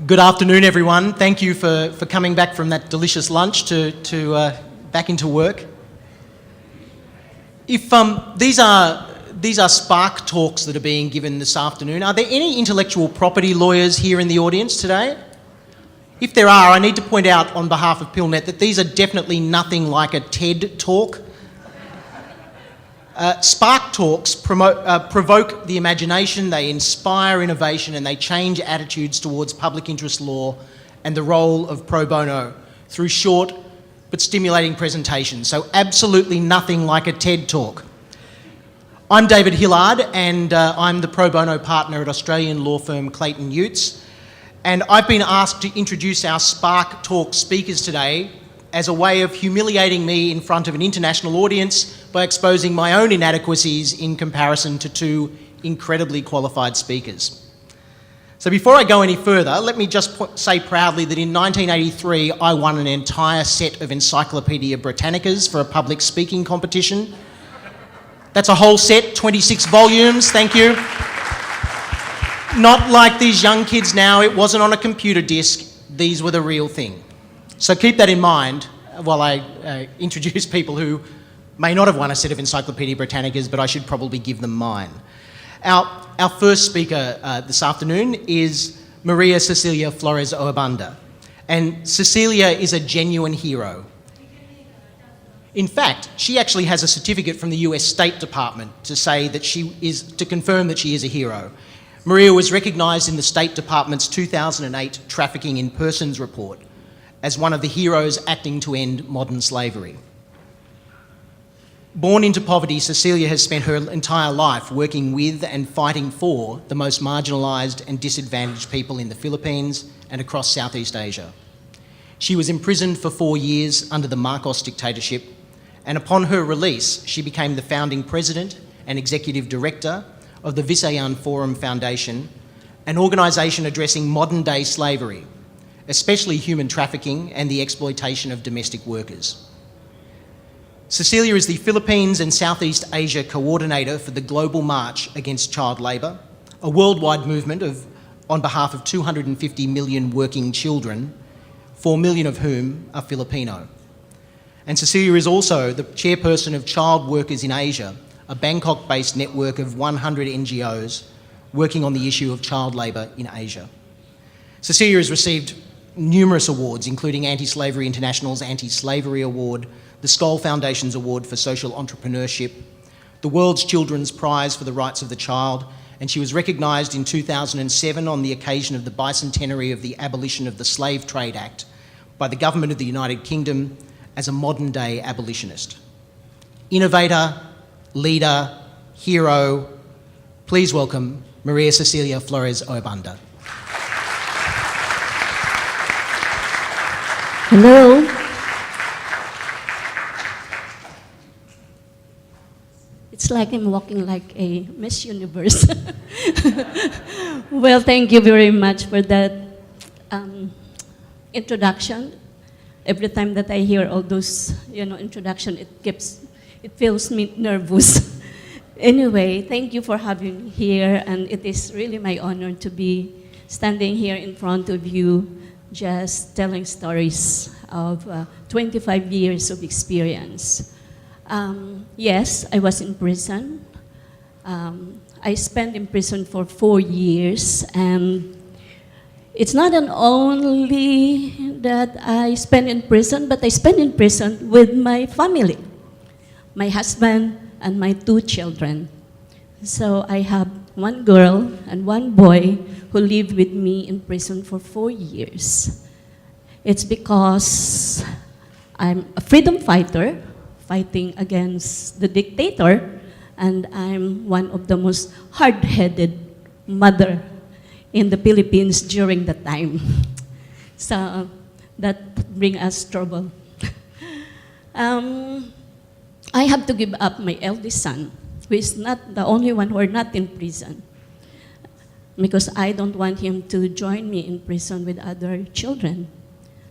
Good afternoon, everyone. Thank you for coming back from that delicious lunch to back into work. If these are Spark talks that are being given this afternoon, are there any intellectual property lawyers here in the audience today? If there are, I need to point out on behalf of PillNet that these are definitely nothing like a TED talk. Spark talks provoke the imagination, they inspire innovation, and they change attitudes towards public interest law and the role of pro bono through short but stimulating presentations. So absolutely nothing like a TED talk. I'm David Hillard, and I'm the pro bono partner at Australian law firm Clayton Utz. And I've been asked to introduce our Spark Talk speakers today as a way of humiliating me in front of an international audience by exposing my own inadequacies in comparison to two incredibly qualified speakers. So before I go any further, let me just say proudly that in 1983 I won an entire set of Encyclopedia Britannicas for a public speaking competition. That's a whole set, 26 volumes, thank you. Not like these young kids now, it wasn't on a computer disc, these were the real thing. So keep that in mind while I introduce people who may not have won a set of Encyclopedia Britannicas, but I should probably give them mine. Our first speaker this afternoon is Maria Cecilia Flores Oebanda. And Cecilia is a genuine hero. In fact, she actually has a certificate from the US State Department to confirm that she is a hero. Maria was recognised in the State Department's 2008 Trafficking in Persons report as one of the heroes acting to end modern slavery. Born into poverty, Cecilia has spent her entire life working with and fighting for the most marginalised and disadvantaged people in the Philippines and across Southeast Asia. She was imprisoned for 4 years under the Marcos dictatorship, and upon her release, she became the founding president and executive director of the Visayan Forum Foundation, an organisation addressing modern-day slavery, especially human trafficking and the exploitation of domestic workers. Cecilia is the Philippines and Southeast Asia coordinator for the Global March Against Child Labour, a worldwide movement on behalf of 250 million working children, 4 million of whom are Filipino. And Cecilia is also the chairperson of Child Workers in Asia, a Bangkok-based network of 100 NGOs working on the issue of child labour in Asia. Cecilia has received numerous awards, including Anti-Slavery International's Anti-Slavery Award, the Skoll Foundation's Award for Social Entrepreneurship, the World's Children's Prize for the Rights of the Child, and she was recognised in 2007 on the occasion of the bicentenary of the Abolition of the Slave Trade Act by the Government of the United Kingdom as a modern-day abolitionist. Innovator, leader, hero, please welcome Maria Cecilia Flores Oebanda. Hello. It's like I'm walking like a Miss Universe. Well, thank you very much for that introduction. Every time that I hear all those, introduction, it feels me nervous. Anyway, thank you for having me here, and it is really my honor to be standing here in front of you, just telling stories of 25 years of experience. Yes, I was in prison. I spent in prison for 4 years, and it's not only that I spent in prison, but I spent in prison with my family, my husband and my 2 children. So I have 1 girl and 1 boy who lived with me in prison for 4 years. It's because I'm a freedom fighter, fighting against the dictator, and I'm one of the most hard-headed mother in the Philippines during that time. So that brings us trouble. I have to give up my eldest son, who is not the only one who are not in prison, because I don't want him to join me in prison with other children.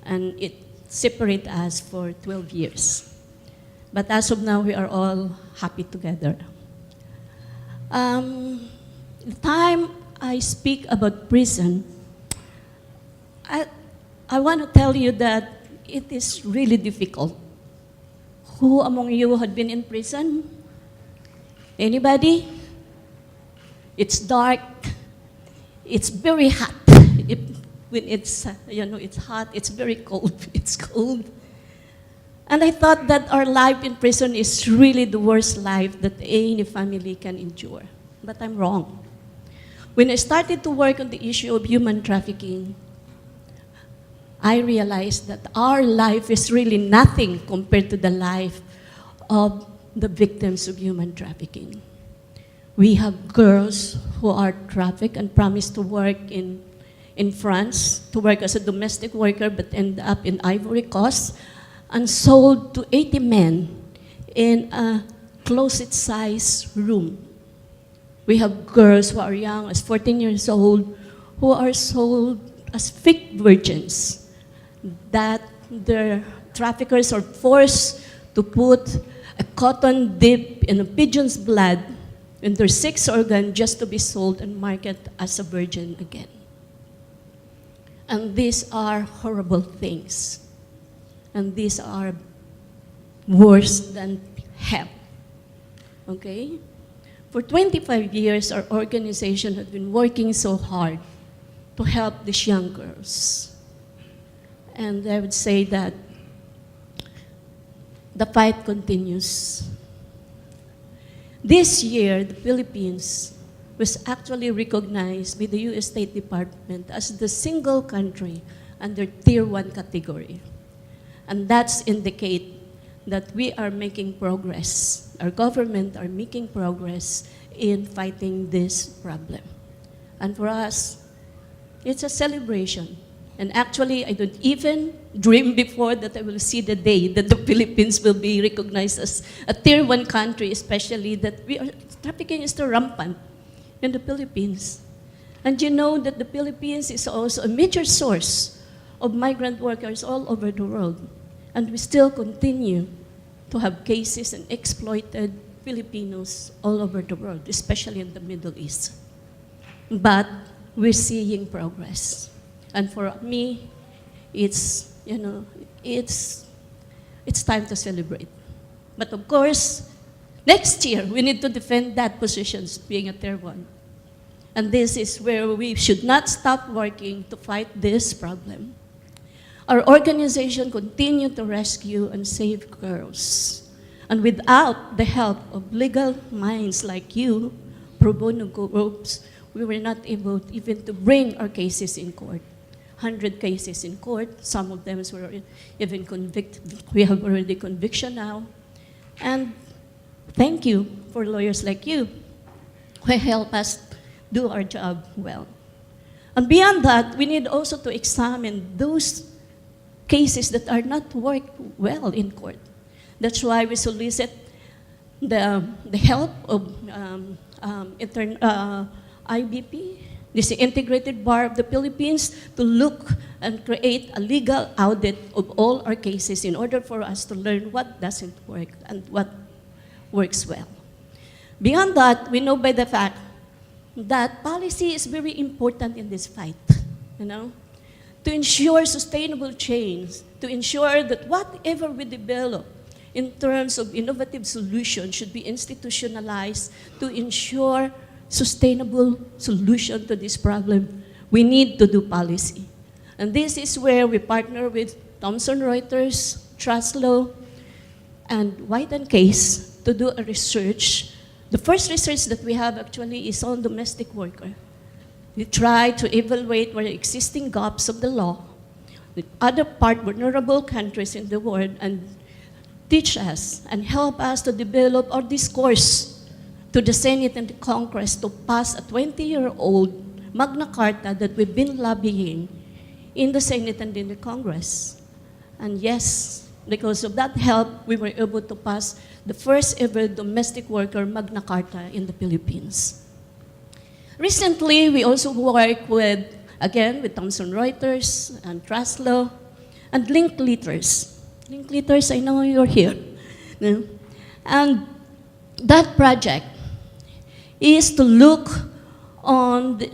And it separated us for 12 years. But as of now, we are all happy together. The time I speak about prison, I, I want to tell you that it is really difficult. Who among you had been in prison? Anybody? It's dark. It's very hot. When it's, it's hot, it's very cold. It's cold. And I thought that our life in prison is really the worst life that any family can endure. But I'm wrong. When I started to work on the issue of human trafficking, I realized that our life is really nothing compared to the life of the victims of human trafficking. We have girls who are trafficked and promised to work in France, to work as a domestic worker, but end up in Ivory Coast, and sold to 80 men in a closet-sized room. We have girls who are young, as 14 years old, who are sold as fake virgins, that their traffickers are forced to put a cotton dip in a pigeon's blood in their sex organ just to be sold and marketed as a virgin again. And these are horrible things. And these are worse than hell. Okay? For 25 years, our organization has been working so hard to help these young girls. And I would say that the fight continues. This year, the Philippines was actually recognized by the U.S. State Department as the single country under Tier 1 category. And that's indicate that we are making progress. Our government are making progress in fighting this problem. And for us, it's a celebration. And actually, I don't even dream before that I will see the day that the Philippines will be recognized as a Tier 1 country, especially that trafficking is still rampant in the Philippines. And you know that the Philippines is also a major source of migrant workers all over the world. And we still continue to have cases and exploited Filipinos all over the world, especially in the Middle East. But we're seeing progress. And for me, it's time to celebrate. But of course, next year, we need to defend that position being a Tier 1. And this is where we should not stop working to fight this problem. Our organization continues to rescue and save girls. And without the help of legal minds like you, pro bono groups, we were not able even to bring our cases in court. 100 cases in court, some of them were even convicted. We have already conviction now. And thank you for lawyers like you who help us do our job well. And beyond that, we need also to examine those cases that are not worked well in court. That's why we solicit the help of IBP, this Integrated Bar of the Philippines, to look and create a legal audit of all our cases in order for us to learn what doesn't work and what works well. Beyond that, we know by the fact that policy is very important in this fight, to ensure sustainable change, to ensure that whatever we develop in terms of innovative solutions should be institutionalized to ensure sustainable solution to this problem. We need to do policy. And this is where we partner with Thomson Reuters, Trustlaw, and White and Case to do a research. The first research that we have actually is on domestic worker. We try to evaluate where existing gaps of the law, the other vulnerable countries in the world, and teach us and help us to develop our discourse to the Senate and the Congress to pass a 20-year-old Magna Carta that we've been lobbying in the Senate and in the Congress. And yes, because of that help, we were able to pass the first ever domestic worker Magna Carta in the Philippines. Recently, we also work with Thomson Reuters and Trustlaw and Linkletters. Linkletters, I know you're here. No? And that project is to look on the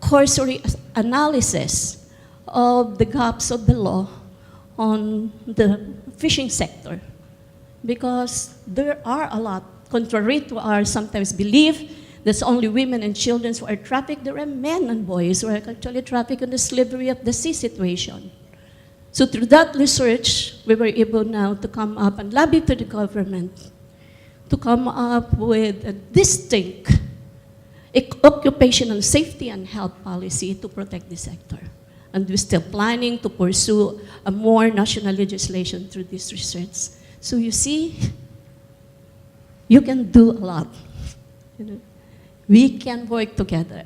cursory analysis of the gaps of the law on the fishing sector, because there are a lot, contrary to our sometimes belief, there's only women and children who are trafficked. There are men and boys who are actually trafficked in the slavery of the sea situation. So through that research, we were able now to come up and lobby to the government to come up with a distinct occupational safety and health policy to protect the sector. And we're still planning to pursue a more national legislation through this research. So you see, you can do a lot. You know, we can work together.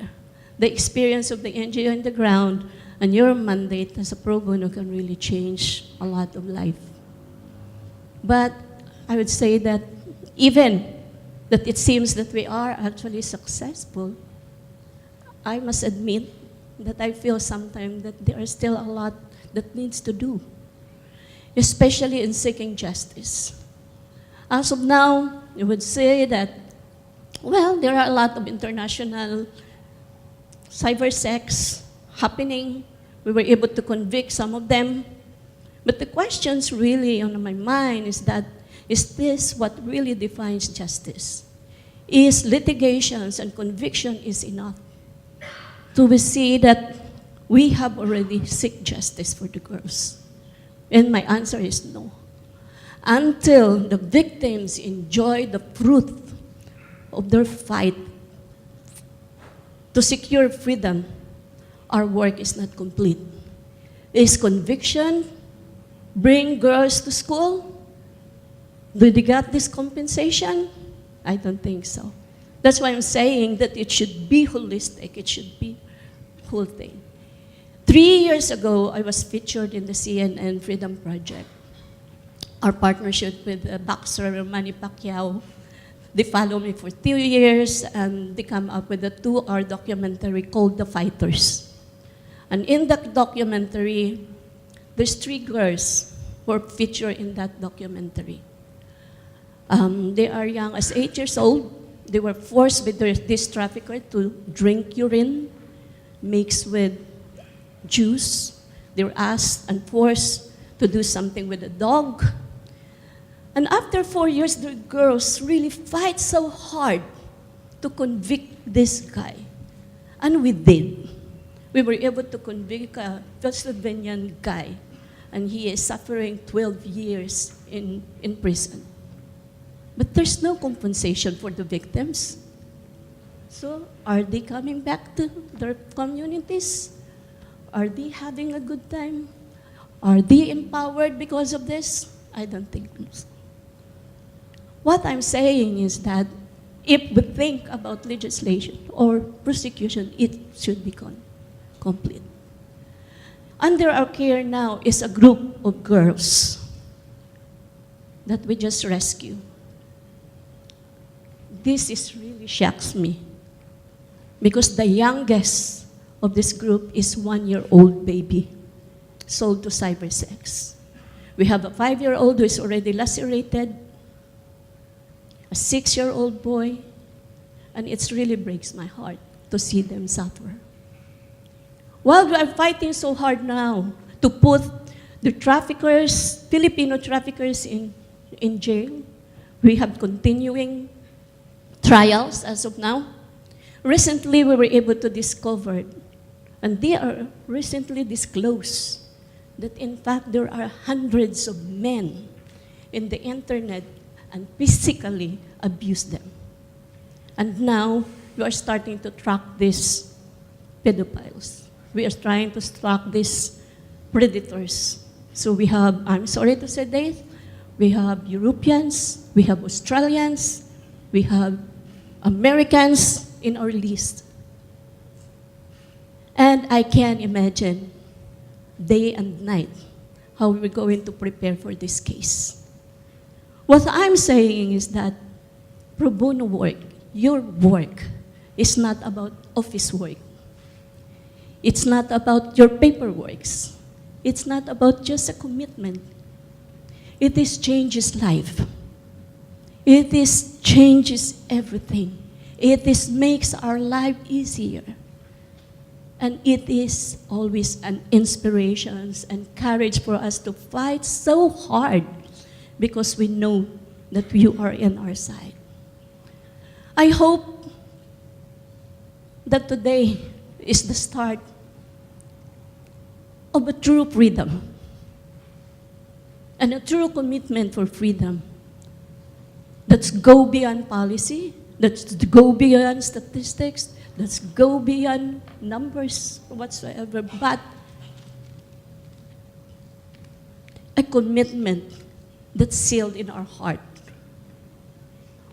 The experience of the NGO on the ground and your mandate as a pro bono can really change a lot of life. But I would say that even that it seems that we are actually successful, I must admit that I feel sometimes that there is still a lot that needs to do, especially in seeking justice. As of now, you would say that, well, there are a lot of international cyber sex happening. We were able to convict some of them. But the questions really on my mind is that, is this what really defines justice? Is litigations and conviction is enough? Do we see that we have already seek justice for the girls? And my answer is no. Until the victims enjoy the fruit of their fight to secure freedom, our work is not complete. Is conviction bring girls to school? Do they get this compensation? I don't think so. That's why I'm saying that it should be holistic. It should be whole thing. 3 years ago, I was featured in the CNN Freedom Project. Our partnership with boxer Manny Pacquiao. They follow me for 2 years, and they come up with a 2-hour documentary called The Fighters. And in that documentary, there's 3 girls who are featured in that documentary. They are young as 8 years old. They were forced with this trafficker to drink urine mixed with juice. They were asked and forced to do something with a dog. And after 4 years, the girls really fight so hard to convict this guy. And we did. We were able to convict a Pennsylvanian guy, and he is suffering 12 years in prison. But there's no compensation for the victims. So are they coming back to their communities? Are they having a good time? Are they empowered because of this? I don't think so. What I'm saying is that if we think about legislation or prosecution, it should be complete. Under our care now is a group of girls that we just rescued. This is really shocks me because the youngest of this group is 1-year-old baby sold to cyber sex. We have a 5-year-old who is already lacerated, a 6-year-old boy, and it really breaks my heart to see them suffer. While we are fighting so hard now to put the traffickers, Filipino traffickers in jail, we have continuing trials as of now. Recently, we were able to discover, and they are recently disclosed, that in fact there are hundreds of men in the internet and physically abuse them. And now we are starting to track these pedophiles. We are trying to track these predators. So we have, I'm sorry to say this, we have Europeans, we have Australians, we have Americans in our list. And I can imagine day and night how we're going to prepare for this case. What I'm saying is that pro bono work, your work, is not about office work. It's not about your paperwork. It's not about just a commitment. It is changes life. It is changes everything. It is makes our life easier. And it is always an inspiration and courage for us to fight so hard because we know that you are in our side. I hope that today is the start of a true freedom and a true commitment for freedom that's go beyond policy, that's go beyond statistics, let's go beyond numbers whatsoever, but a commitment that's sealed in our heart.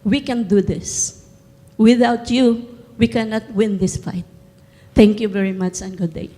We can do this. Without you, we cannot win this fight. Thank you very much and good day.